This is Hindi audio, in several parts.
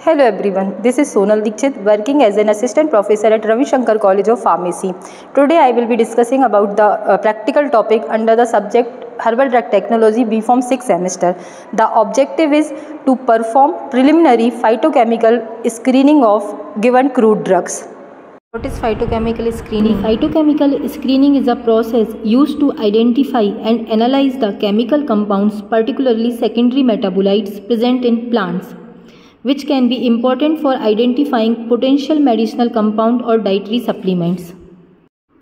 Hello everyone, this is Sonal Dikshit working as an assistant professor at Ravi Shankar College of Pharmacy. Today I will be discussing about the practical topic under the subject Herbal Drug Technology B.Pharm 6th semester. The objective is to perform preliminary phytochemical screening of given crude drugs. What is phytochemical screening? Phytochemical screening is a process used to identify and analyze the chemical compounds, particularly secondary metabolites present in plants, which can be important for identifying potential medicinal compound or dietary supplements.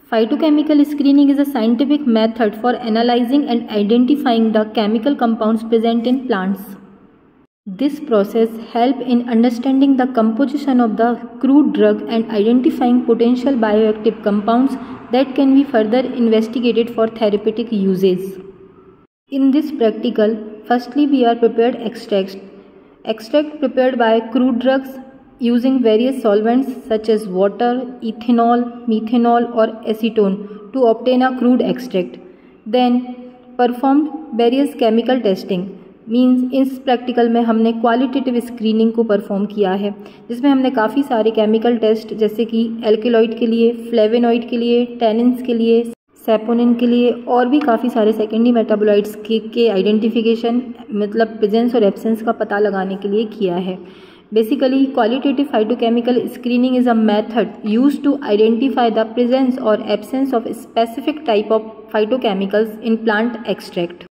Phytochemical screening is a scientific method for analyzing and identifying the chemical compounds present in plants. This process helps in understanding the composition of the crude drug and identifying potential bioactive compounds that can be further investigated for therapeutic uses. In this practical, firstly we are prepared extracts. Extract prepared by crude drugs using various solvents such as water, ethanol, methanol or acetone to obtain a crude extract. Then performed various chemical testing. Means इस प्रैक्टिकल में हमने क्वालिटेटिव स्क्रीनिंग को परफॉर्म किया है, जिसमें हमने काफ़ी सारे केमिकल टेस्ट जैसे कि एल्केलॉइड के लिए, फ्लेवेनॉइड के लिए, टैनिन्स के लिए, सैपोनिन के लिए और भी काफ़ी सारे सेकेंडरी मेटाबोलाइट्स के आइडेंटिफिकेशन मतलब प्रेजेंस और एब्सेंस का पता लगाने के लिए किया है. Basically qualitative phytochemical screening is a method used to identify the presence और absence of specific type of phytochemicals in plant extract.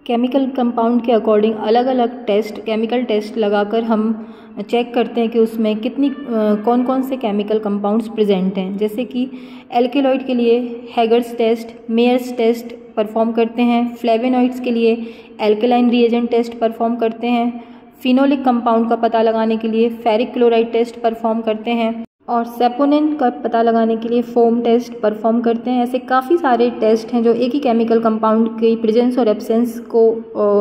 Chemical compound के अकॉर्डिंग अलग अलग टेस्ट केमिकल टेस्ट लगाकर हम चेक करते हैं कि उसमें कितनी कौन कौन से केमिकल कंपाउंड्स प्रेजेंट हैं. जैसे कि एल्केलॉइड के लिए हैगर्स टेस्ट, मेयर्स टेस्ट परफॉर्म करते हैं. फ्लेवेनॉइड्स के लिए एल्कलाइन रिएजेंट टेस्ट परफॉर्म करते हैं. फिनोलिक कंपाउंड का पता लगाने के लिए फेरिक क्लोराइड टेस्ट परफॉर्म करते हैं और सैपोनिन का पता लगाने के लिए फोम टेस्ट परफॉर्म करते हैं. ऐसे काफ़ी सारे टेस्ट हैं जो एक ही केमिकल कंपाउंड की प्रेजेंस और एब्सेंस को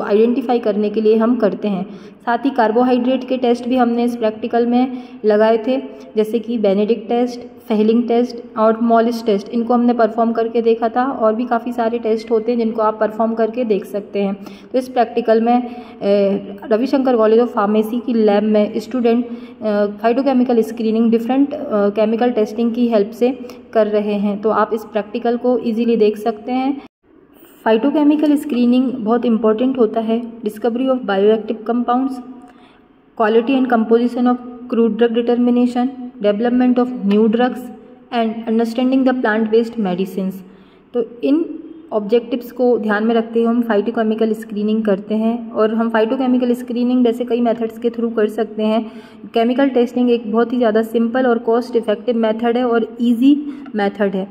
आइडेंटिफाई करने के लिए हम करते हैं. साथ ही कार्बोहाइड्रेट के टेस्ट भी हमने इस प्रैक्टिकल में लगाए थे, जैसे कि बेनेडिक्ट टेस्ट, फेहलिंग टेस्ट और मॉलिस टेस्ट. इनको हमने परफॉर्म करके देखा था और भी काफ़ी सारे टेस्ट होते हैं जिनको आप परफॉर्म करके देख सकते हैं. तो इस प्रैक्टिकल में रविशंकर कॉलेज ऑफ फार्मेसी की लैब में student phytochemical screening different chemical testing की हेल्प से कर रहे हैं. तो आप इस प्रैक्टिकल को ईजिली देख सकते हैं. फाइटोकेमिकल स्क्रीनिंग बहुत इंपॉर्टेंट होता है discovery of bioactive compounds, quality and composition of crude drug determination, development of new drugs and understanding the plant based medicines. तो इन ऑब्जेक्टिव्स को ध्यान में रखते हुए हम फाइटोकेमिकल स्क्रीनिंग करते हैं और हम फाइटोकेमिकल स्क्रीनिंग वैसे कई मेथड्स के थ्रू कर सकते हैं. केमिकल टेस्टिंग एक बहुत ही ज़्यादा सिंपल और कॉस्ट इफेक्टिव मेथड है और इजी मेथड है,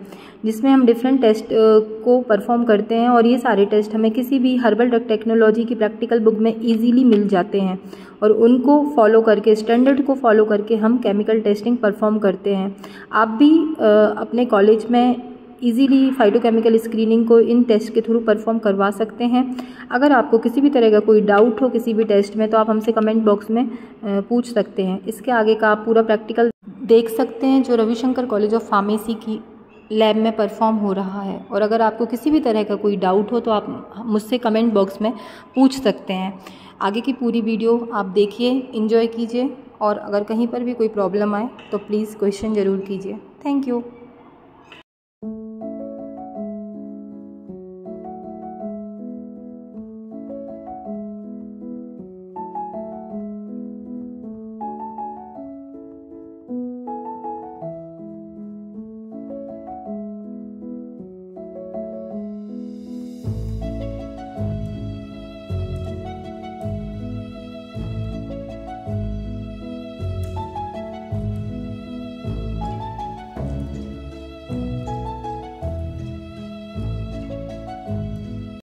जिसमें हम डिफरेंट टेस्ट को परफॉर्म करते हैं और ये सारे टेस्ट हमें किसी भी हर्बल ड्रग टेक्नोलॉजी की प्रैक्टिकल बुक में ईजीली मिल जाते हैं और उनको फॉलो करके स्टैंडर्ड को फॉलो करके हम केमिकल टेस्टिंग परफॉर्म करते हैं. आप भी अपने कॉलेज में ईजीली फाइटोकेमिकल स्क्रीनिंग को इन टेस्ट के थ्रू परफॉर्म करवा सकते हैं. अगर आपको किसी भी तरह का कोई डाउट हो किसी भी टेस्ट में तो आप हमसे कमेंट बॉक्स में पूछ सकते हैं. इसके आगे का आप पूरा प्रैक्टिकल देख सकते हैं जो रविशंकर कॉलेज ऑफ फार्मेसी की लैब में परफॉर्म हो रहा है. और अगर आपको किसी भी तरह का कोई डाउट हो तो आप मुझसे कमेंट बॉक्स में पूछ सकते हैं. आगे की पूरी वीडियो आप देखिए, एंजॉय कीजिए और अगर कहीं पर भी कोई प्रॉब्लम आए तो प्लीज़ क्वेश्चन ज़रूर कीजिए. Thank you.